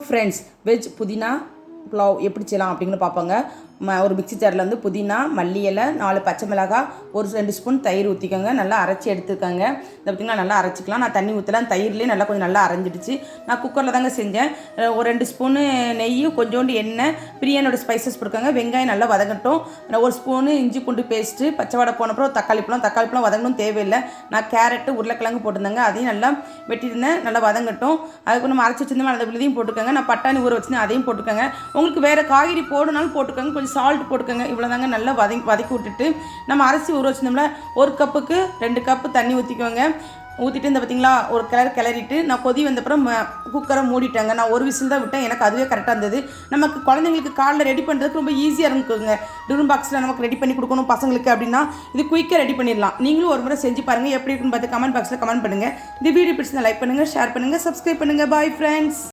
Friends, veg புதினா புலாவ் எப்படி செய்யலாம் அப்படின்னு பார்ப்போங்க. ஒரு மிக்ஸி ஜாரில் வந்து புதினா, மல்லி இலை, 4 பச்சை மிளகாய், ஒரு 2 ஸ்பூன் தயிர் ஊற்றிக்கோங்க. நல்லா அரைச்சி எடுத்துக்கோங்க. இந்த பார்த்திங்கன்னா நல்லா அரைச்சிக்கலாம். நான் தண்ணி ஊற்றலாம், தயிர்லேயே நல்லா கொஞ்சம் நல்லா அரைஞ்சிடுச்சு. நான் குக்கரில் தாங்க செஞ்சேன். ஒரு 2 ஸ்பூனு நெய், கொஞ்சோண்டு எண்ணெய், பிரியாணியோட ஸ்பைசஸ் போட்டுக்கோங்க. வெங்காயம் நல்லா வதங்கட்டும். ஒரு ஸ்பூனு இஞ்சி பூண்டு பேஸ்ட்டு, பச்சை வடை போனப்பறம் தக்காளி பழம் வதங்கணும் தேவையில்லை. நான் கேரட்டு உருளைக்கிழங்கு போட்டிருந்தேங்க. அதையும் நல்லா வெட்டியிருந்தேன். நல்லா வதங்கட்டும். அதுக்கு நம்ம அரைச்சி வச்சிருந்தோம், அந்த விழுதையும் போட்டுக்கோங்க. நான் பட்டாணி ஊற வச்சுருந்தேன், அதையும் போட்டுக்கோங்க. உங்களுக்கு வேறு காய்கறி போடனாலும் போட்டுக்கோங்க. கொஞ்சம் சால்ட் போட்டுக்கோங்க. இவ்வளோ தாங்க. நல்லா வதக்கி விட்டுட்டு நம்ம அரிசி ஊற வச்சிருந்தோம்ல, 1 கப்புக்கு 2 கப்பு தண்ணி ஊற்றிக்கோங்க. ஊற்றிட்டு இந்த பார்த்திங்களா ஒரு கிளறிட்டு நான் கொதி வந்தப்புறம் குக்கரை மூடிட்டேங்க. நான் ஒரு விசில் தான் விட்டேன். எனக்கு அதுவே கரெக்டாக இருந்தது. நமக்கு குழந்தைங்களுக்கு காலைல ரெடி பண்ணுறதுக்கு ரொம்ப ஈஸியாக இருக்குங்க. டிஃபன் பாக்ஸில் நமக்கு ரெடி பண்ணி கொடுக்கணும் பசங்களுக்கு அப்படின்னா இது குயிக்காக ரெடி பண்ணிடலாம். நீங்களும் ஒரு முறை செஞ்சு பாருங்கள். எப்படி இருக்குன்னு பார்த்து கமெண்ட் பாக்ஸில் கமெண்ட் பண்ணுங்கள். இந்த வீடியோ பிடிச்சிருந்தா லைக் பண்ணுங்கள், ஷேர் பண்ணுங்கள், சப்ஸ்கிரைப் பண்ணுங்கள். Bye friends.